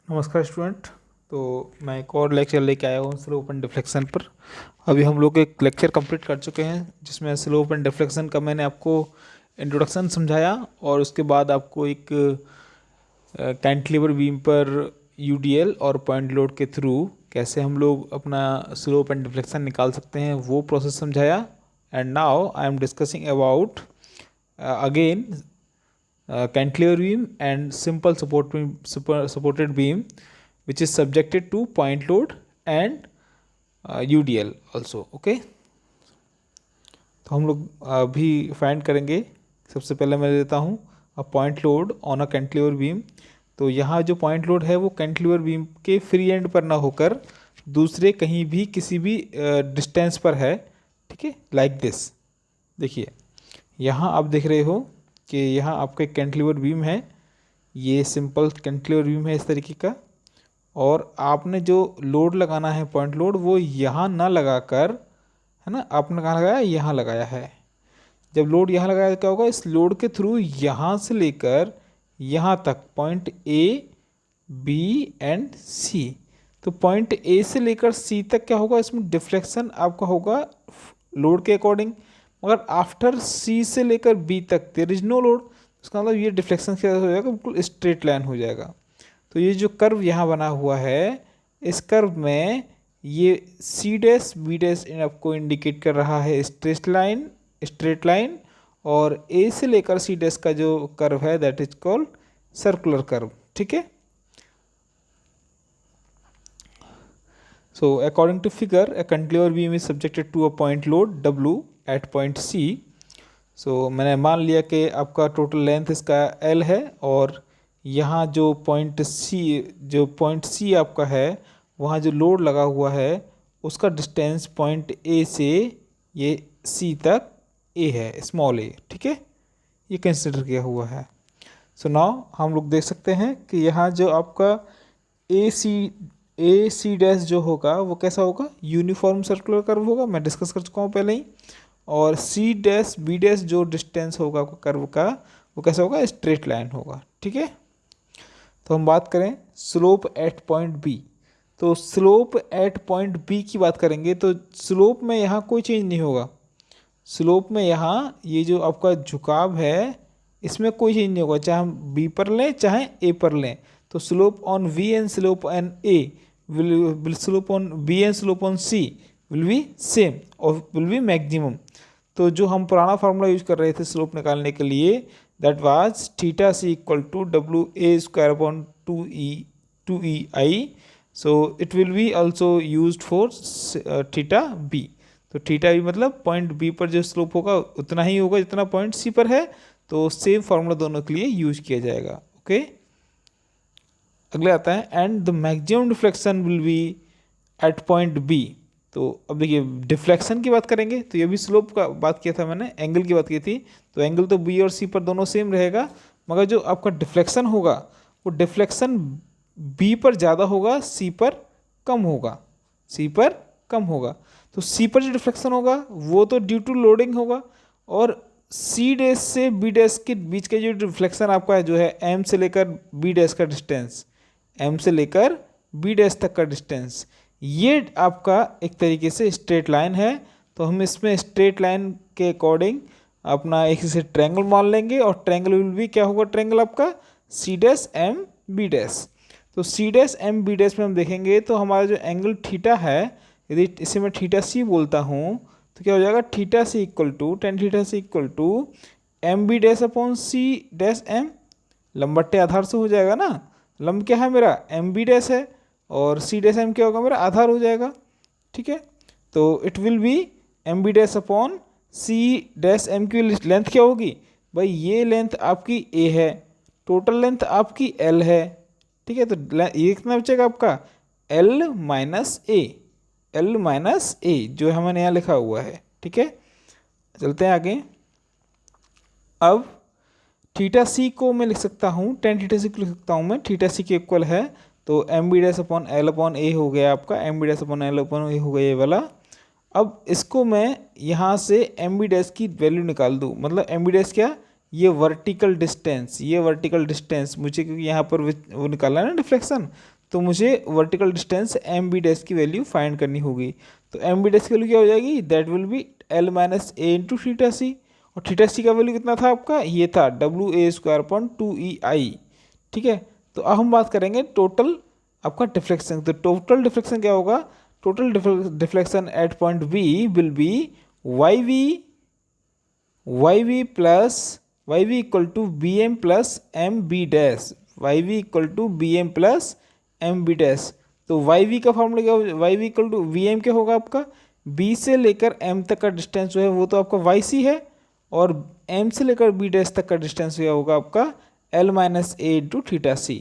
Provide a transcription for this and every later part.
नमस्कार स्टूडेंट। तो मैं एक और लेक्चर लेके आया हूँ स्लोप एंड डिफ्लेक्शन पर। अभी हम लोग एक लेक्चर कंप्लीट कर चुके हैं जिसमें स्लोप एंड डिफ्लेक्शन का मैंने आपको इंट्रोडक्शन समझाया और उसके बाद आपको एक कैंटिलीवर बीम पर यूडीएल और पॉइंट लोड के थ्रू कैसे हम लोग अपना स्लोप एंड डिफ्लेक्शन निकाल सकते हैं वो प्रोसेस समझाया। And now I am discussing about again cantilever beam and simple supported beam which is subjected to point load and UDL also. Okay, तो हम लोग अभी फाइंड करेंगे। सबसे पहले मैं देता हूँ अ point load on a cantilever beam. तो यहाँ जो पॉइंट लोड है वो कैंटिलीवर बीम के फ्री एंड पर ना होकर दूसरे कहीं भी किसी भी डिस्टेंस पर है। ठीक है, लाइक दिस। देखिए यहाँ आप देख रहे हो कि यहाँ आपका एक कैंटिलीवर बीम है, ये सिंपल कैंटिलीवर बीम है इस तरीके का। और आपने जो लोड लगाना है पॉइंट लोड वो यहाँ ना लगाकर, है ना, आपने कहाँ लगाया, यहाँ लगाया है। जब लोड यहाँ लगाया तो क्या होगा, इस लोड के थ्रू यहाँ से लेकर यहाँ तक पॉइंट ए बी एंड सी, तो पॉइंट ए से लेकर सी तक क्या होगा, इसमें डिफ्लेक्शन आपका होगा लोड के अकॉर्डिंग। मगर आफ्टर सी से लेकर बी तक देयर इज नो लोड, उसका मतलब ये डिफ्लेक्शन क्या हो जाएगा, बिल्कुल स्ट्रेट लाइन हो जाएगा। तो ये जो कर्व यहाँ बना हुआ है, इस कर्व में ये सी डैश बी डैश आपको इंडिकेट कर रहा है स्ट्रेट लाइन, और ए से लेकर सी डैश का जो कर्व है that is called circular curve. ठीक है, so according to figure a cantilever beam is subjected to a point load W at point C. so मैंने मान लिया कि आपका टोटल लेंथ इसका L है और यहाँ जो पॉइंट C आपका है वहाँ जो लोड लगा हुआ है उसका डिस्टेंस पॉइंट A से ये C तक A है, स्मॉल a। ठीक है, ये कंसिडर किया हुआ है। सो नाउ हम लोग देख सकते हैं कि यहाँ जो आपका ए सी डैश जो होगा वो कैसा होगा, यूनिफॉर्म सर्कुलर कर्व होगा, मैं डिस्कस कर चुका हूँ पहले ही। और सी डैश बी डैश जो डिस्टेंस होगा कर्व का वो कैसा होगा, स्ट्रेट लाइन होगा। ठीक है, तो हम बात करें स्लोप एट पॉइंट बी। तो स्लोप एट पॉइंट बी की बात करेंगे तो स्लोप में यहाँ कोई चेंज नहीं होगा। स्लोप में यहाँ ये जो आपका झुकाव है इसमें कोई चेंज नहीं होगा, चाहे हम बी पर लें चाहे ए पर लें। तो slope on V and slope on A will slope on B and slope on C will be same और will be maximum। तो जो हम पुराना फार्मूला यूज कर रहे थे स्लोप निकालने के लिए that was theta C equal to W A square upon two E I. So it will be also use for theta B. तो थीटा बी मतलब पॉइंट बी पर जो स्लोप होगा उतना ही होगा जितना पॉइंट सी पर है। तो सेम फार्मूला दोनों के लिए यूज किया जाएगा। ओके, अगले आता है and the maximum deflection will be at point B. तो अब देखिए डिफ्लेक्शन की बात करेंगे तो ये भी स्लोप का बात किया था मैंने, एंगल की बात की थी। तो एंगल तो बी और सी पर दोनों सेम रहेगा, मगर जो आपका डिफ्लेक्शन होगा वो डिफ्लेक्शन बी पर ज़्यादा होगा, सी पर कम होगा, सी पर कम होगा। तो सी पर जो डिफ्लेक्शन होगा वो तो ड्यू टू लोडिंग होगा, और सी डैश से बी डैश के बीच का जो डिफ्लेक्शन आपका है जो है एम से लेकर बी डैश का डिस्टेंस, एम से लेकर बी डैश तक का डिस्टेंस, ये आपका एक तरीके से स्ट्रेट लाइन है। तो हम इसमें स्ट्रेट लाइन के अकॉर्डिंग अपना एक से ट्रायंगल मान लेंगे, और ट्रायंगल विल भी क्या होगा, ट्रायंगल आपका C dash M B dash. तो C dash M B dash में हम देखेंगे तो हमारा जो एंगल थीटा है, यदि इसे मैं थीटा सी बोलता हूँ तो क्या हो जाएगा, theta C equal to tan theta C equal to M B dash upon C dash M, लंबट्टे आधार से हो जाएगा ना। लंब क्या है मेरा, एम बी डैश है, और सी डैश एम क्या होगा मेरा, आधार हो जाएगा। ठीक है, तो it will be M B dash upon C dash M की लेंथ क्या होगी भाई, ये लेंथ आपकी ए है, टोटल लेंथ आपकी एल है। ठीक है, तो ये कितना बचेगा आपका, एल माइनस ए, एल माइनस ए जो हमने यहाँ लिखा हुआ है। ठीक है, चलते हैं आगे। अब थीटा सी को मैं लिख सकता हूँ, टेन थीटा सी को लिख सकता हूँ मैं, थीटा सी के इक्वल है तो M B dash upon L upon A हो गया आपका, M B dash upon L upon A हो गया ये वाला। अब इसको मैं यहाँ से एम बी डैश की वैल्यू निकाल दूँ, मतलब एम बी डैश क्या, ये वर्टिकल डिस्टेंस मुझे, क्योंकि यहाँ पर वो निकालना है ना डिफ्लेक्शन, तो मुझे vertical distance M B dash की वैल्यू फाइंड करनी होगी। तो एम बी डैश की वैल्यू क्या हो जाएगी, that will be L minus A into theta C. और थीटा सी का वैल्यू कितना था आपका, ये था W A square upon 2EI। ठीक है, तो अब हम बात करेंगे टोटल आपका डिफ्लेक्शन। तो टोटल डिफ्लेक्शन क्या होगा, total deflection at point B will be Y V equal to B M plus M B dash, Y V equal to B M plus M B dash. तो Y V का formula क्या होगा, Y V equal to V M क्या होगा आपका, B से लेकर M तक का डिस्टेंस जो है वो तो आपका वाई सी है, और एम से लेकर बी डैश तक का डिस्टेंस क्या होगा आपका L minus A into theta C.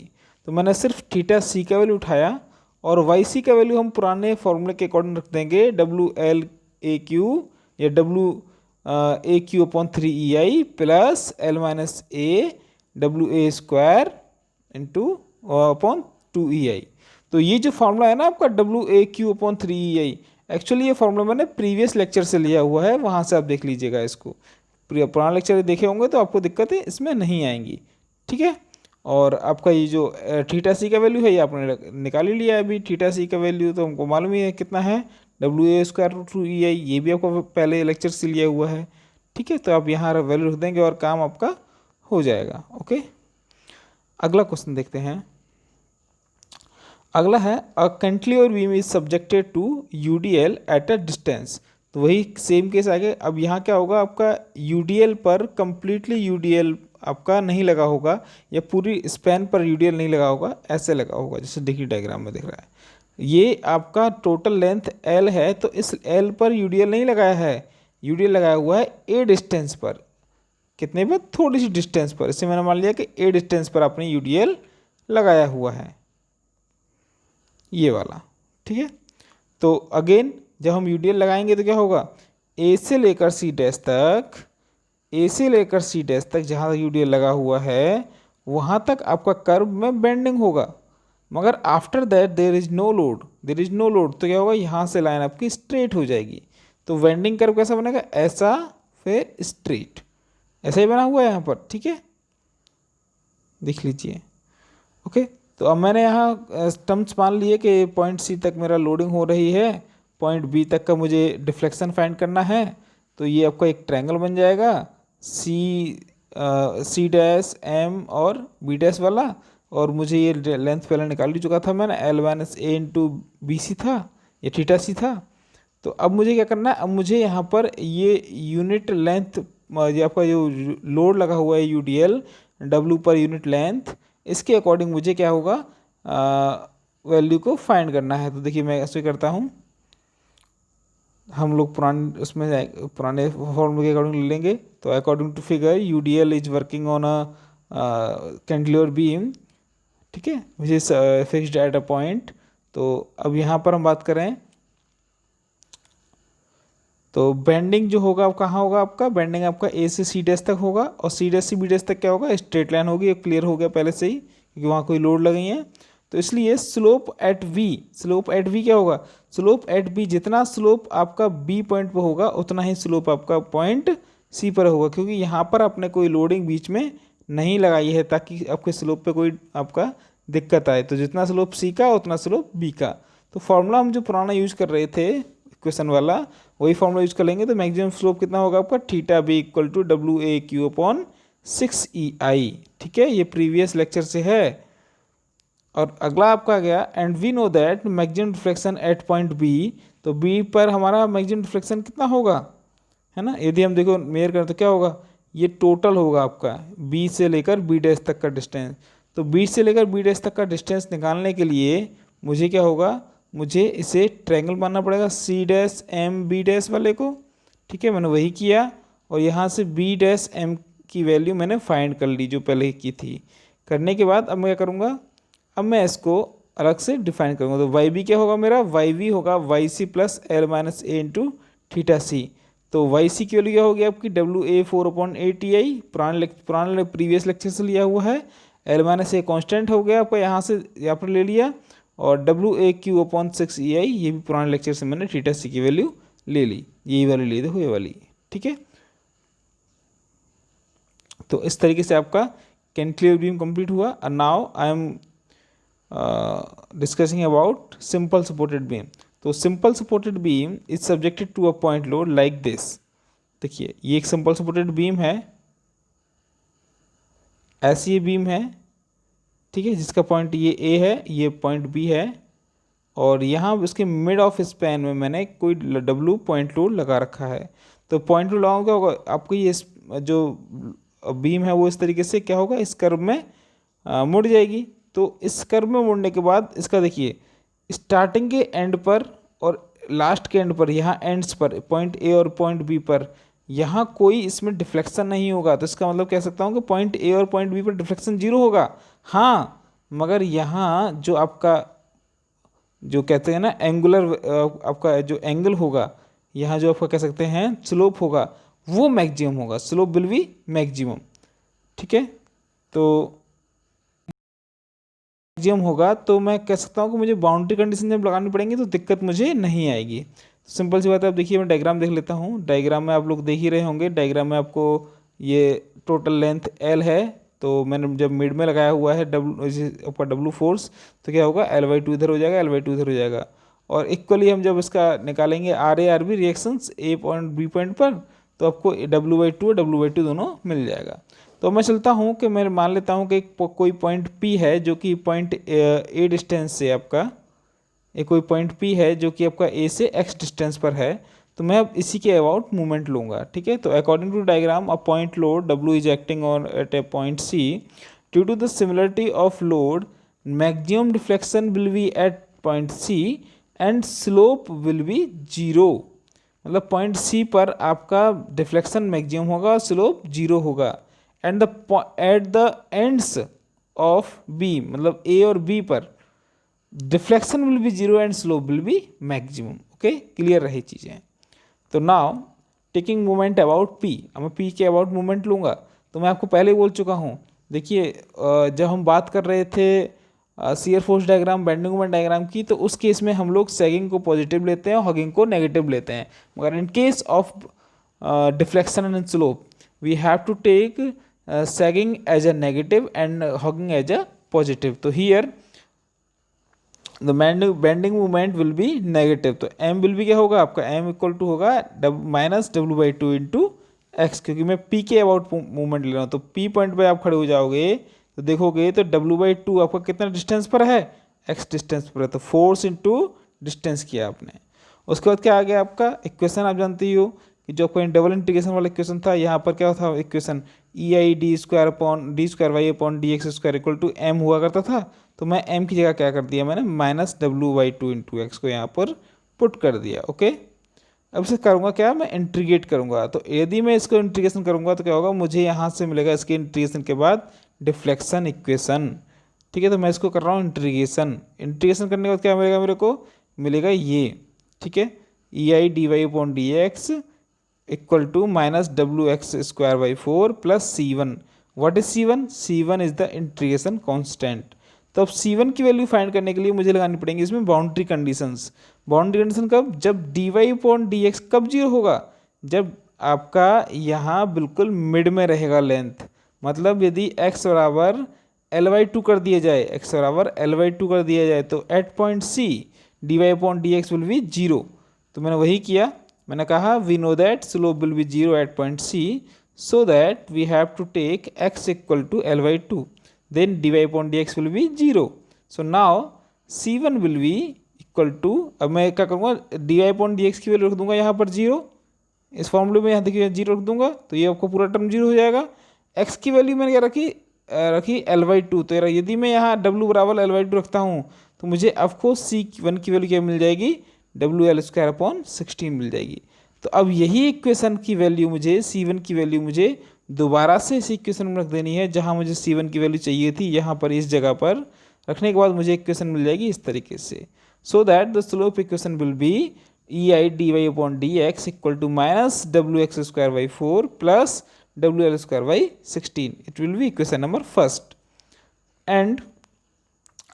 तो मैंने सिर्फ थीटा सी का वैल्यू उठाया, और वाई सी का वैल्यू हम पुराने फॉर्मूले के अकॉर्डिंग रख देंगे, डब्ल्यू एल ए क्यू या W A cube upon 3EI plus L minus A W A square into upon 2EI। तो ये जो फॉर्मूला है ना आपका W A cube upon 3EI, actually ये फॉर्मूला मैंने प्रीवियस लेक्चर से लिया हुआ है, वहाँ से आप देख लीजिएगा इसको। पुराना लेक्चर देखे होंगे तो आपको दिक्कतें इसमें नहीं आएंगी। ठीक है, और आपका ये जो थीटा सी का वैल्यू है ये आपने निकाल ही लिया है अभी। थीटा सी का वैल्यू तो हमको मालूम ही है कितना है, W A square root 2EI, ये भी आपको पहले लेक्चर से लिया हुआ है। ठीक है, तो आप यहाँ वैल्यू रख देंगे और काम आपका हो जाएगा। ओके, अगला क्वेश्चन देखते हैं। अगला है a cantilever beam is subjected to UDL at a distance. तो वही सेम केस आगे। अब यहाँ क्या होगा आपका, यूडीएल पर कंप्लीटली यूडीएल आपका नहीं लगा होगा, या पूरी स्पैन पर यूडीएल नहीं लगा होगा, ऐसे लगा होगा जैसे देखिए डायग्राम में दिख रहा है। ये आपका टोटल लेंथ एल है, तो इस एल पर यूडीएल नहीं लगाया है, यूडीएल लगाया हुआ है ए डिस्टेंस पर। कितने पर, थोड़ी सी डिस्टेंस पर। इससे मैंने मान लिया कि ए डिस्टेंस पर आपने यूडीएल लगाया हुआ है, ये वाला। ठीक है, तो अगेन जब हम यूडीएल लगाएंगे तो क्या होगा, ए से लेकर सी डैश तक, ए से लेकर सी डैश तक जहाँ यूडीएल लगा हुआ है वहाँ तक आपका कर्व में बेंडिंग होगा, मगर after that there is no load, तो क्या होगा, यहाँ से लाइन आपकी स्ट्रेट हो जाएगी। तो बेंडिंग कर्व कैसा बनेगा, ऐसा फिर स्ट्रेट, ऐसा ही बना हुआ है यहाँ पर। ठीक है, देख लीजिए। ओके, तो अब मैंने यहाँ टर्म्स मान लिए कि पॉइंट सी तक मेरा लोडिंग हो रही है, पॉइंट बी तक का मुझे डिफ्लेक्शन फाइंड करना है। तो ये आपका एक ट्रायंगल बन जाएगा, सी डैश एम और बी डैश वाला, और मुझे ये लेंथ पहले निकाल ही चुका था मैंने, L minus A into B C था, ये थीटा सी था। तो अब मुझे क्या करना है, अब मुझे यहाँ पर ये यूनिट लेंथ, ये आपका जो लोड लगा हुआ है UDL W per unit length, इसके अकॉर्डिंग मुझे क्या होगा, वैल्यू को फाइंड करना है। तो देखिए मैं ऐसे करता हूँ, हम लोग पुराने फॉर्मूले के अकॉर्डिंग ले लेंगे। तो according to figure UDL is working on a cantilever beam. ठीक है, which is fixed at a point. तो अब यहाँ पर हम बात करें तो बेंडिंग जो होगा वो कहाँ होगा, आपका बेंडिंग आपका ए से सी डैश तक होगा, और सी डैश से बी डैश तक क्या होगा, स्ट्रेट लाइन होगी। एक क्लियर हो गया पहले से ही, क्योंकि वहाँ कोई लोड लगी है। तो इसलिए स्लोप एट वी क्या होगा, स्लोप एट बी, जितना स्लोप आपका बी पॉइंट पर होगा उतना ही स्लोप आपका पॉइंट सी पर होगा, क्योंकि यहाँ पर आपने कोई लोडिंग बीच में नहीं लगाई है ताकि आपके स्लोप पे कोई आपका दिक्कत आए। तो जितना स्लोप सी का उतना स्लोप बी का। तो फॉर्मूला हम जो पुराना यूज कर रहे थे क्वेश्चन वाला, वही फॉर्मूला यूज कर लेंगे। तो मैक्सिमम स्लोप कितना होगा आपका, theta B equal to W A cube upon 6EI। ठीक है, ये प्रीवियस लेक्चर से है। और अगला आपका गया, and we know that maximum deflection at point B. तो बी पर हमारा मैक्सिमम डिफ्लेक्शन कितना होगा, है ना, यदि हम देखो मेयर करें तो क्या होगा, ये टोटल होगा आपका बी से लेकर बी डैश तक का डिस्टेंस। तो बी से लेकर बी डैश तक का डिस्टेंस निकालने के लिए मुझे क्या होगा, मुझे इसे ट्रायंगल मानना पड़ेगा C dash M B dash वाले को। ठीक है, मैंने वही किया, और यहाँ से बी डैश एम की वैल्यू मैंने फाइंड कर ली जो पहले की थी। करने के बाद अब मैं क्या करूँगा, अब मैं इसको अलग से डिफाइन करूँगा। तो वाई बी क्या होगा मेरा, वाई वी होगा Y C plus L minus A into theta C. तो वाई सी की वैल्यू क्या होगी आपकी, डब्ल्यू ए 4/8EI, पुराने प्रीवियस लेक्चर से लिया हुआ है। एल माइनस ए कॉन्स्टेंट हो गया आपका, यहाँ पर ले लिया, और W A cube upon 6EI, ये भी पुराने लेक्चर से मैंने थीटा सी की वैल्यू ले ली, यही वाली ली, देखो ये वाली। ठीक है, तो इस तरीके से आपका कैंटिलीवर बीम कंप्लीट हुआ। और now I am discussing about simple supported beam. तो simple supported beam is subjected to a point load like this. देखिए ये एक सिंपल सपोर्टेड बीम है, ऐसी ये बीम है, ठीक है, जिसका पॉइंट ये ए है, ये पॉइंट बी है, और यहाँ इसके मिड ऑफ स्पैन में मैंने कोई डब्लू पॉइंट लोड लगा रखा है। तो पॉइंट लोड लगाओगे क्या होगा, आपको ये जो बीम है वो इस तरीके से क्या होगा, इस कर्व में मुड़ जाएगी। तो इस कर्व में मुड़ने के बाद इसका देखिए स्टार्टिंग के एंड पर और लास्ट के एंड पर, यहाँ एंड्स पर पॉइंट ए और पॉइंट बी पर यहाँ कोई इसमें डिफ्लेक्शन नहीं होगा। तो इसका मतलब कह सकता हूँ कि पॉइंट ए और पॉइंट बी पर डिफ्लेक्शन जीरो होगा। हाँ, मगर यहाँ जो आपका जो कहते हैं ना एंगुलर, आपका जो एंगल होगा, यहाँ जो आपका कह सकते हैं स्लोप होगा, वो मैक्सिमम होगा, स्लोप विल बी मैक्सिमम, ठीक है। तो मैक्सिमम होगा तो मैं कह सकता हूँ कि मुझे बाउंड्री कंडीशन जब लगानी पड़ेंगी तो दिक्कत मुझे नहीं आएगी। सिंपल सी बात है। अब देखिए मैं डायग्राम देख लेता हूँ। डायग्राम में आप लोग देख ही रहे होंगे, डायग्राम में आपको ये टोटल लेंथ एल है, तो मैंने जब मिड में लगाया हुआ है डब्लू, आपका डब्लू फोर्स, तो क्या होगा L/2 इधर हो जाएगा, L/2 इधर हो जाएगा। और इक्वली हम जब इसका निकालेंगे RA/RB रिएक्शंस ए पॉइंट बी पॉइंट पर, तो आपको W/2 और W/2 दोनों मिल जाएगा। तो मैं चलता हूँ कि मैं मान लेता हूँ कि कोई पॉइंट P है जो कि पॉइंट A डिस्टेंस से आपका, एक कोई पॉइंट P है जो कि आपका A से X डिस्टेंस पर है। तो मैं अब इसी के अबाउट मूवमेंट लूँगा, ठीक है। तो according to diagram a point load W is acting on at a point C due to the similarity of load, maximum deflection will be at point C and slope will be zero. मतलब point C पर आपका deflection maximum होगा और slope zero होगा। And the at the ends of B, मतलब A और B पर deflection will be zero and slope will be maximum. Okay, clear रही चीज़ें। तो now taking movement about P, अब मैं P के अबाउट मूवमेंट लूँगा। तो मैं आपको पहले ही बोल चुका हूँ, देखिए जब हम बात कर रहे थे shear force diagram, bending moment diagram की, तो उस केस में हम लोग सैगिंग को पॉजिटिव लेते हैं और हगिंग को नेगेटिव लेते हैं। मगर in case of deflection and slope we have to take sagging as a negative and hogging as a positive. तो here the bending movement will be negative. तो m विल बी क्या होगा आपका, m equal to होगा -W/2 into x, क्योंकि मैं P के about movement ले रहा हूँ। तो P पॉइंट पे आप खड़े हो जाओगे तो देखोगे तो W/2 आपका कितना डिस्टेंस पर है, x डिस्टेंस पर है। तो फोर्स इंटू डिस्टेंस किया आपने। उसके बाद क्या आ गया आपका इक्वेशन, आप जानते ही हो कि जो आपका डबल इंटीग्रेशन वाला इक्वेशन था, यहाँ पर क्या था equation, EI/d² equal to m हुआ करता था। तो मैं m की जगह क्या कर दिया, मैंने -W/2 इंटू एक्स को यहाँ पर पुट कर दिया। ओके, अब इसे करूँगा क्या, मैं इंटीग्रेट करूँगा। तो यदि मैं इसको इंटीग्रेशन करूँगा तो क्या होगा, मुझे यहाँ से मिलेगा इसके इंटीग्रेशन के बाद डिफ्लेक्शन इक्वेशन, ठीक है। तो मैं इसको कर रहा हूँ इंटीग्रेशन। इंटीग्रेशन करने के बाद क्या मिलेगा, मेरे को मिलेगा ये, ठीक है, EI/dy/dx equal to -WX²/4 plus C1। What is C1? C1 is the integration constant. तो अब C1 की वैल्यू फाइंड करने के लिए मुझे लगानी पड़ेंगी इसमें बाउंड्री कंडीशंस। बाउंड्री कंडीशन कब, जब dy/dx कब जीरो होगा, जब आपका यहाँ बिल्कुल मिड में रहेगा लेंथ। मतलब यदि x बराबर L/2 कर दिया जाए, x बराबर L/2 कर दिया जाए, तो at point C dy/dx will be zero. तो मैंने वही किया, मैंने कहा we know that slope will be zero at point C, so that we have to take x equal to L/2, then dy/dx will be 0. So now C1 will be equal to, अब मैं क्या करूँगा, dy/dx की value रख दूंगा यहाँ पर 0, इस फॉर्मूले में यहाँ देखिए 0 रख दूंगा, तो ये आपको पूरा टर्म 0 हो जाएगा। x की वैल्यू मैंने क्या रखी L/2। तो यदि मैं यहाँ w बराबर L/2 रखता हूँ तो मुझे ऑफकोर्स C1 की वैल्यू क्या मिल जाएगी, WL²/16 मिल जाएगी। तो अब यही इक्वेशन की वैल्यू मुझे, C1 की वैल्यू मुझे दोबारा से इस इक्वेशन में रख देनी है, जहां मुझे C1 की वैल्यू चाहिए थी, यहाँ पर इस जगह पर रखने के बाद मुझे इक्वेशन मिल जाएगी इस तरीके से। So that the slope equation will be EI/dy/dx equal to -WX²/4 plus WL²/16। It will be equation number first. And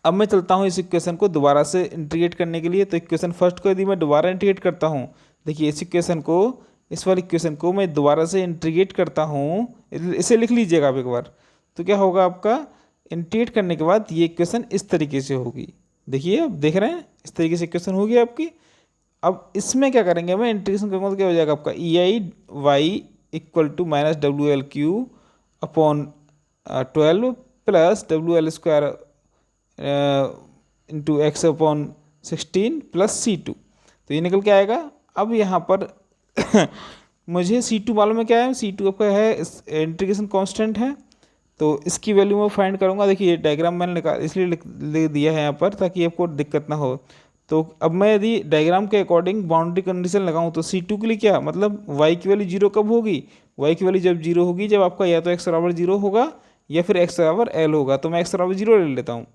अब मैं चलता हूँ इस इक्वेशन को दोबारा से इंटीग्रेट करने के लिए। तो इक्वेशन फर्स्ट को यदि मैं दोबारा इंटीग्रेट करता हूँ, देखिए इस इक्वेशन को इस वाली इक्वेशन को मैं दोबारा से इंटीग्रेट करता हूँ, इसे लिख लीजिएगा आप एक बार, तो क्या होगा आपका, इंटीग्रेट करने के बाद ये इक्वेशन इस तरीके से होगी। देखिए आप देख रहे हैं, इस तरीके से इक्वेशन होगी आपकी। अब इसमें क्या करेंगे, मैं इंटीग्रेशन करूँगा तो क्या हो जाएगा आपका, E I Y equal to minus W L Q upon 12 plus W L square into X upon 16 plus C2। तो ये निकल के आएगा। अब यहाँ पर मुझे C2 मालूम है क्या है, C2 आपका है इंटीग्रेशन कांस्टेंट है, तो इसकी वैल्यू मैं फाइंड करूँगा। देखिए डायग्राम मैंने निकाल इसलिए लिख दिया है यहाँ पर ताकि आपको दिक्कत ना हो। तो अब मैं यदि डायग्राम के अकॉर्डिंग बाउंड्री कंडीशन लगाऊँ तो C2 के लिए क्या मतलब y की वैल्यू 0 कब होगी, y की वैल्यू जब 0 होगी जब आपका या तो x बराबर 0 होगा या फिर x बराबर l होगा। तो मैं x बराबर 0 ले लेता हूँ,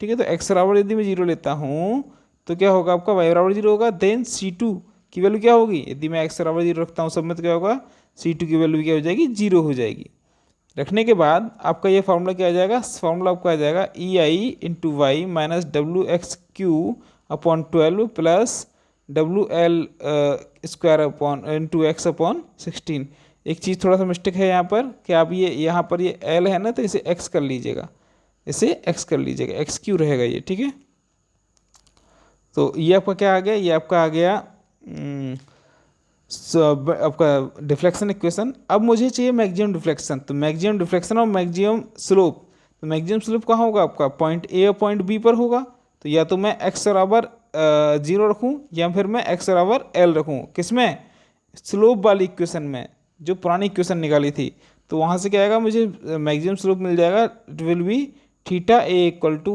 ठीक है। तो x बराबर यदि मैं 0 लेता हूँ तो क्या होगा आपका, y बराबर 0 होगा, देन C2 की वैल्यू क्या होगी, यदि मैं x बराबर 0 रखता हूँ सब में तो क्या होगा, C2 की वैल्यू क्या हो जाएगी, 0 हो जाएगी। रखने के बाद आपका ये फार्मूला क्या आ जाएगा, फार्मूला आपका आ जाएगा E I into Y minus W X Q upon 12 plus W L square upon into X upon 16। एक चीज़ थोड़ा सा मिस्टेक है यहाँ पर कि आप ये यहाँ पर ये एल है ना, तो इसे एक्स कर लीजिएगा, इसे एक्स कर लीजिएगा, एक्स क्यू रहेगा ये, ठीक है। तो ये आपका क्या आ गया, ये आपका आ गया आपका डिफ्लेक्शन इक्वेशन। अब मुझे चाहिए मैक्सिमम डिफ्लेक्शन, तो मैक्सिमम डिफ्लेक्शन और मैक्सिमम स्लोप। तो मैक्सिमम स्लोप कहाँ होगा आपका, पॉइंट ए और पॉइंट बी पर होगा। तो या तो मैं एक्स बराबर 0 रखूँ या फिर मैं एक्स बराबर एल रखूँ, किसमें, स्लोप वाली इक्वेशन में, जो पुरानी इक्वेशन निकाली थी। तो वहाँ से क्या आएगा, मुझे मैक्सिमम स्लोप मिल जाएगा, it will be theta A equal to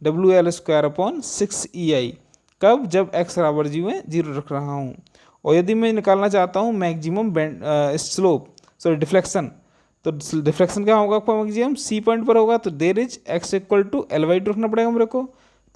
W L square upon 6 E I. कब, जब एक्स बराबर 0 रख रहा हूँ। और यदि मैं निकालना चाहता हूँ मैक्सिमम स्लोप सॉरी डिफ्लेक्शन, तो डिफ्लेक्शन क्या होगा आपका, मैक्सिमम सी पॉइंट पर होगा। तो there is X equal to L by two रखना पड़ेगा मेरे को।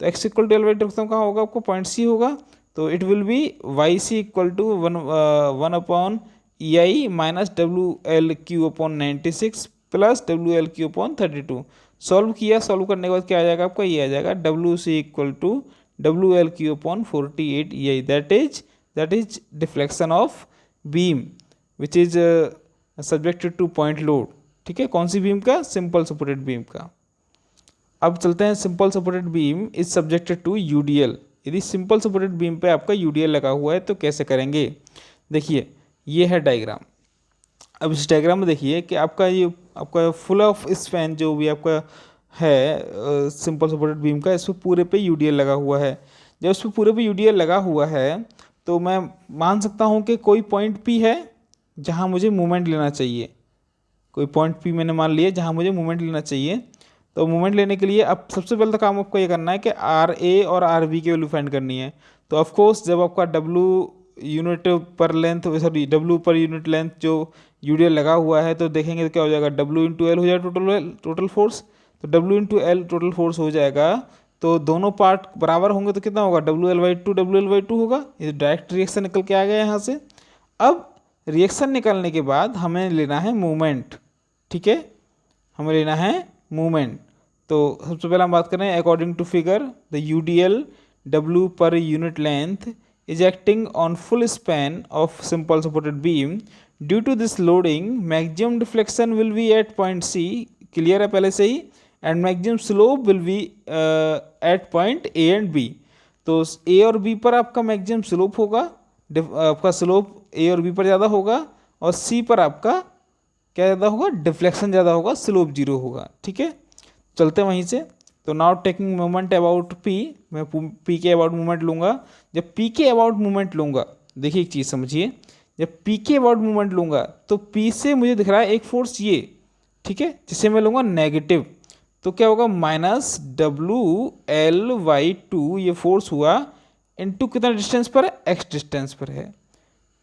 तो X equal to L by two रखता हूँ, कहाँ होगा आपको, पॉइंट सी होगा। तो it will be Y C equal to one upon E I minus W L Q upon 96 plus W L Q upon 32। Solve किया, सॉल्व करने के बाद क्या आ जाएगा आपका, ये आ जाएगा W C equal to W L Q upon 48 E I. That is deflection of beam which is subjected to point load, ठीक है। कौन सी बीम का, सिंपल सपोर्टेड बीम का। अब चलते हैं, simple supported beam is subjected to UDL. यदि सिंपल सपोर्टेड बीम पे आपका यूडीएल लगा हुआ है तो कैसे करेंगे, देखिए ये है डायग्राम। अब इस डायग्राम में देखिए कि आपका ये आपका फुल ऑफ स्पैन जो भी आपका है सिंपल सपोर्टेड बीम का, इस पर पूरे पे यूडीएल लगा हुआ है। जब इस पर पूरे पे यूडीएल लगा हुआ है तो मैं मान सकता हूँ कि कोई पॉइंट पी है जहाँ मुझे मूवमेंट लेना चाहिए। कोई पॉइंट पी मैंने मान लिया जहाँ मुझे मूवमेंट लेना चाहिए। तो मूवमेंट लेने के लिए अब सबसे पहले तो काम आपको ये करना है कि आर ए और आर बी की वैल्यू फाइंड करनी है। तो ऑफकोर्स जब आपका डब्ल्यू यूनिट पर length, sorry W per unit length जो यूडीएल लगा हुआ है, तो देखेंगे तो क्या हो जाएगा, डब्ल्यू इंटू एल हो जाएगा टोटल फोर्स। तो W into L total force हो जाएगा। तो दोनों पार्ट बराबर होंगे तो कितना होगा, डब्ल्यू एल बाई टू होगा। ये डायरेक्ट रिएक्शन निकल के आ गया यहाँ से। अब रिएक्शन निकालने के बाद हमें लेना है मूवमेंट, ठीक है, हमें लेना है मूवमेंट। तो सबसे पहले हम बात करें according to figure, the UDL W per unit length is acting on full span of simple supported beam. Due to this loading, maximum deflection will be at point C, clear है पहले से ही, and maximum slope will be at point A and B. तो A और B पर आपका maximum slope होगा, आपका slope A और B पर ज़्यादा होगा, और C पर आपका क्या ज़्यादा होगा, डिफ्लेक्शन ज़्यादा होगा, स्लोप 0 होगा, ठीक है। चलते हैं वहीं से। तो now taking moment about P, मैं पी के अबाउट मूवमेंट लूँगा। जब पी के अबाउट मूवमेंट लूँगा, देखिए एक चीज़ समझिए, जब पी के अबाउट मूवमेंट लूँगा तो पी से मुझे दिख रहा है एक फोर्स ये, ठीक है, जिसे मैं लूँगा नेगेटिव। तो क्या होगा, minus W L by two ये फोर्स हुआ, इनटू कितना डिस्टेंस पर है, एक्स डिस्टेंस पर है,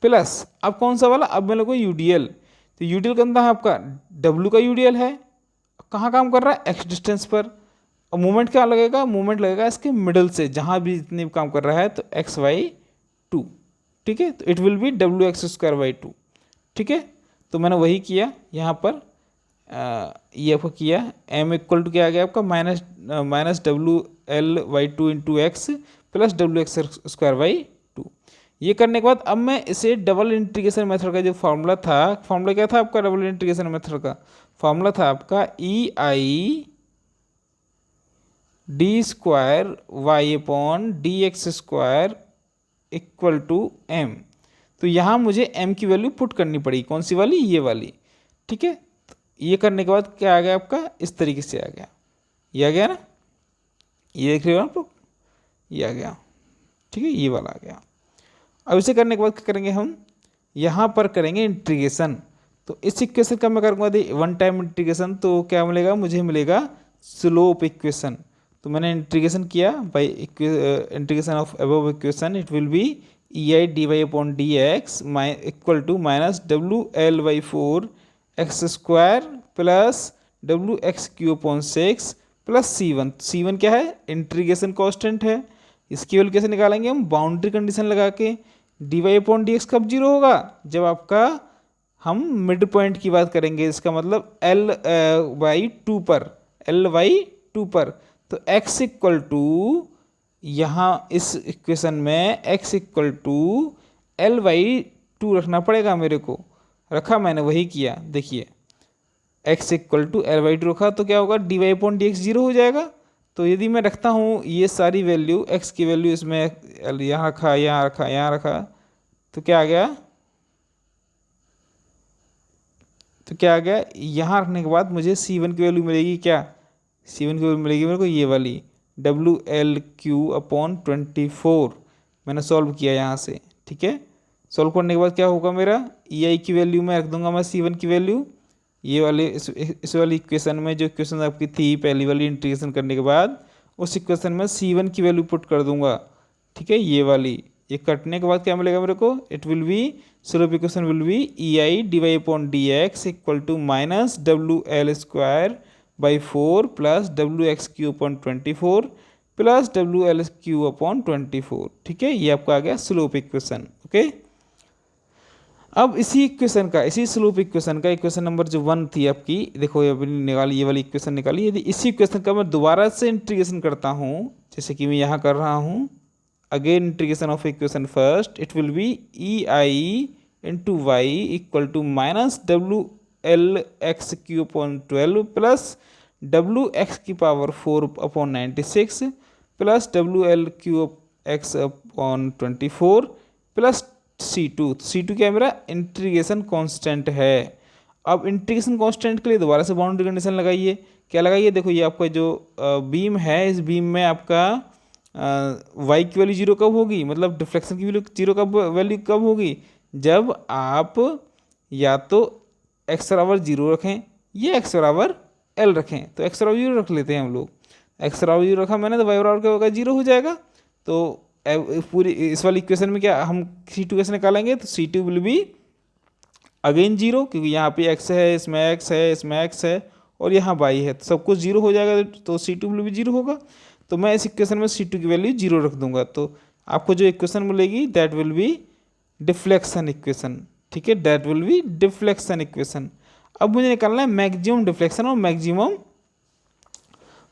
प्लस अब कौन सा वाला, अब मैं लोगों यूडीएल। तो यूडीएल कितना है आपका, डब्ल्यू का यूडीएल है, कहाँ काम कर रहा है, एक्स डिस्टेंस पर। और मूवमेंट क्या लगेगा, मूवमेंट लगेगा इसके मिडल से, जहाँ भी जितने भी काम कर रहा है, तो एक्स वाई टू, ठीक है। तो it will be W X square by two, ठीक है। तो मैंने वही किया यहाँ पर, ये आपको किया, एम इक्वल टू क्या आ गया आपका, minus W L by two into X plus W X square by two. ये करने के बाद अब मैं इसे डबल इंटीग्रेशन मेथड का जो फार्मूला था, फार्मूला क्या था आपका डबल इंटीग्रेशन मेथड का? फार्मूला था आपका E I D square Y upon D X square equal to M. तो यहाँ मुझे m की वैल्यू पुट करनी पड़ी, कौन सी वाली? ये वाली। ठीक है, तो ये करने के बाद क्या आ गया आपका? इस तरीके से आ गया, ये आ गया ना, ये देख रहे हो आप लोग, ये आ गया। ठीक है, ये वाला आ गया। अब इसे करने के बाद क्या करेंगे हम? यहाँ पर करेंगे इंटीग्रेशन। तो इस इक्वेशन का मैं करूँगा वन टाइम इंटीग्रेशन, तो क्या मिलेगा मुझे? मिलेगा स्लोप इक्वेशन। तो मैंने इंटीग्रेशन किया by integration of above equation, it will be E I D Y upon D X equal to minus W L by 4 X square plus W X Q upon 6 plus C one क्या है? Integration constant है। इसकी value कैसे निकालेंगे हम? Boundary condition लगा के। D Y upon D X कब जीरो होगा? जब आपका हम मिड पॉइंट की बात करेंगे, इसका मतलब एल बाई 2 पर, एल बाई 2 पर। तो x इक्वल टू, यहाँ इस इक्वेशन में x equal to L by 2 रखना पड़ेगा मेरे को। रखा मैंने, वही किया, देखिए x equal to L by 2 रखा, तो क्या होगा? D Y upon D X zero हो जाएगा। तो यदि मैं रखता हूँ ये सारी वैल्यू, x की वैल्यू इसमें यहाँ रखा, यहाँ रखा, यहाँ रखा, तो क्या आ गया? तो क्या आ गया? यहाँ रखने के बाद मुझे c1 की वैल्यू मिलेगी क्या? c1 की वैल्यू मिलेगी मेरे को ये वाली डब्ल्यू एल क्यू अपॉन 24। मैंने सॉल्व किया यहाँ से। ठीक है, सॉल्व करने के बाद क्या होगा मेरा? ई आई की वैल्यू में रख दूंगा मैं c1 की वैल्यू, ये वाले इस वाली इक्वेशन में, जो इक्वेशन आपकी थी पहली वाली इंटीग्रेशन करने के बाद, उस इक्वेशन में c1 की वैल्यू पुट कर दूंगा। ठीक है, ये वाली, ये कटने के बाद क्या मिलेगा मेरे को? It will be, slope equation will be E I D Y upon D X equal to minus W L square by 4 plus W X Q upon 24 plus W L Q upon 24। ठीक है, ये आपका आ गया slope equation. Okay, अब इसी equation का, इसी slope equation का इक्वेशन नंबर जो 1 थी आपकी, देखो ये निकाली, ये वाली इक्वेशन निकाली। यदि इसी इक्वेशन का मैं दोबारा से इंटीग्रेशन करता हूँ, जैसे कि मैं यहाँ कर रहा हूँ, again integration of equation first, it will be E I into Y equal to minus W L X Q upon 12 plus W X की power 4 upon 96 plus W L Q X upon 24 plus C2 क्या है मेरा? Integration constant है। अब integration constant के लिए दोबारा से बाउंड्री कंडीशन लगाइए। क्या लगाइए? देखो ये आपका जो बीम है, इस बीम में आपका y की वैल्यू जीरो कब होगी? मतलब डिफ्लेक्शन की वैल्यू जीरो कब, वैल्यू कब होगी? जब आप या तो x बराबर जीरो रखें या x बराबर l रखें। तो x बराबर जीरो रख लेते हैं हम लोग। x बराबर जीरो रखा मैंने, तो y बराबर क्या होगा? जीरो हो जाएगा। तो पूरी इस वाली इक्वेशन में क्या हम C2 कैसे निकालेंगे? तो C2 will be again zero, क्योंकि यहाँ पे x है, इसमें x है, इसमें x है और यहाँ y है, तो सब कुछ जीरो हो जाएगा, तो C2 विल बी जीरो होगा। तो मैं इस इक्वेशन में C2 की वैल्यू जीरो रख दूंगा, तो आपको जो इक्वेशन मिलेगी that will B deflection equation. ठीक है, that will B deflection equation. अब मुझे निकालना है मैक्सिमम डिफ्लेक्शन और मैक्सिमम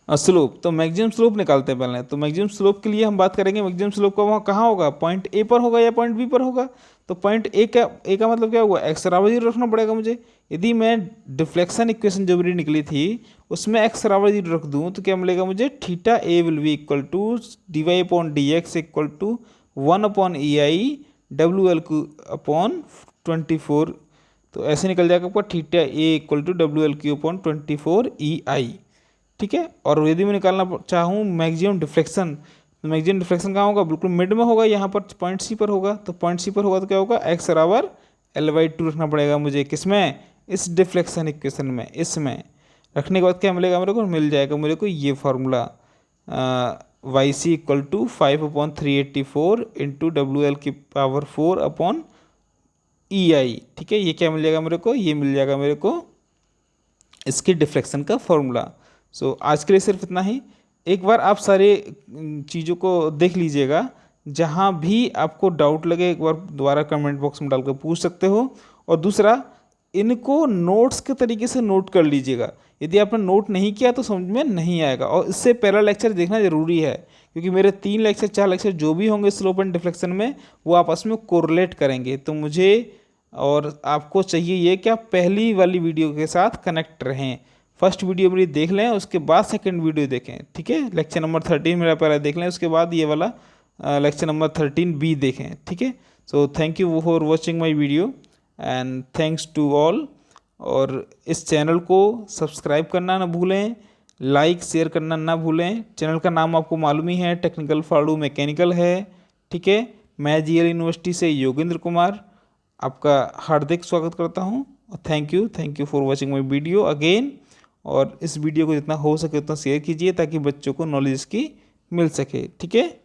स्लोप। तो मैक्सिमम स्लोप निकालते हैं पहले। तो मैक्सिमम स्लोप के लिए हम बात करेंगे, मैक्सिमम स्लोप का वहाँ कहाँ होगा? पॉइंट ए पर होगा या पॉइंट बी पर होगा? तो पॉइंट ए का मतलब क्या हुआ? एक्स बराबर जीरो रखना पड़ेगा मुझे। यदि मैं डिफ्लेक्शन इक्वेशन जो मेरी निकली थी उसमें एक्स बराबर जीरो रख दूँ तो क्या मिलेगा मुझे? Theta A will be equal to D Y upon D X equal to 1 upon E I W L Q upon 24। तो ऐसे निकल जाएगा आपका theta A equal to W L Q upon 24 E I. ठीक है, और यदि मैं निकालना चाहूँ मैक्सिमम डिफ्लेक्शन, तो मैक्सिमम डिफ्लेक्शन कहाँ होगा? बिल्कुल मिड में होगा, यहाँ पर पॉइंट सी पर होगा। तो पॉइंट सी पर होगा तो क्या होगा? एक्स बराबर एल बाई 2 रखना पड़ेगा मुझे। किसमें? इस डिफ्लेक्शन इक्वेशन में। इसमें रखने के बाद क्या मिलेगा मेरे को? मिल जाएगा मेरे को ये formula Y C equal to 5 upon 384 into W L की पावर 4 अपॉन ई आई। ठीक है, ये क्या मिल जाएगा मेरे को? ये मिल जाएगा मेरे को इसकी डिफ्लेक्शन का फॉर्मूला। सो आज के लिए सिर्फ इतना ही। एक बार आप सारे चीज़ों को देख लीजिएगा, जहाँ भी आपको डाउट लगे एक बार दोबारा कमेंट बॉक्स में डालकर पूछ सकते हो। और दूसरा, इनको नोट्स के तरीके से नोट कर लीजिएगा। यदि आपने नोट नहीं किया तो समझ में नहीं आएगा, और इससे पहला लेक्चर देखना जरूरी है, क्योंकि मेरे 3 लेक्चर 4 लेक्चर जो भी होंगे स्लोप एंड डिफ्लेक्शन में वो आपस में कोरिलेट करेंगे। तो मुझे और आपको चाहिए ये कि आप पहली वाली वीडियो के साथ कनेक्ट रहें। फर्स्ट वीडियो मेरी देख लें, उसके बाद सेकंड वीडियो देखें, ठीक है। लेक्चर नंबर 13 मेरा पहले देख लें, उसके बाद ये वाला लेक्चर नंबर 13B देखें, ठीक है। So thank you for watching my video and thanks to all. और इस चैनल को सब्सक्राइब करना ना भूलें, लाइक शेयर करना ना भूलें। चैनल का नाम आपको मालूम ही है, टेक्निकल फाड़ू मैकेनिकल है, ठीक है। मैं जीएल यूनिवर्सिटी से योगेंद्र कुमार आपका हार्दिक स्वागत करता हूँ। Thank you for watching my video again. और इस वीडियो को जितना हो सके उतना शेयर कीजिए ताकि बच्चों को नॉलेज की मिल सके, ठीक है।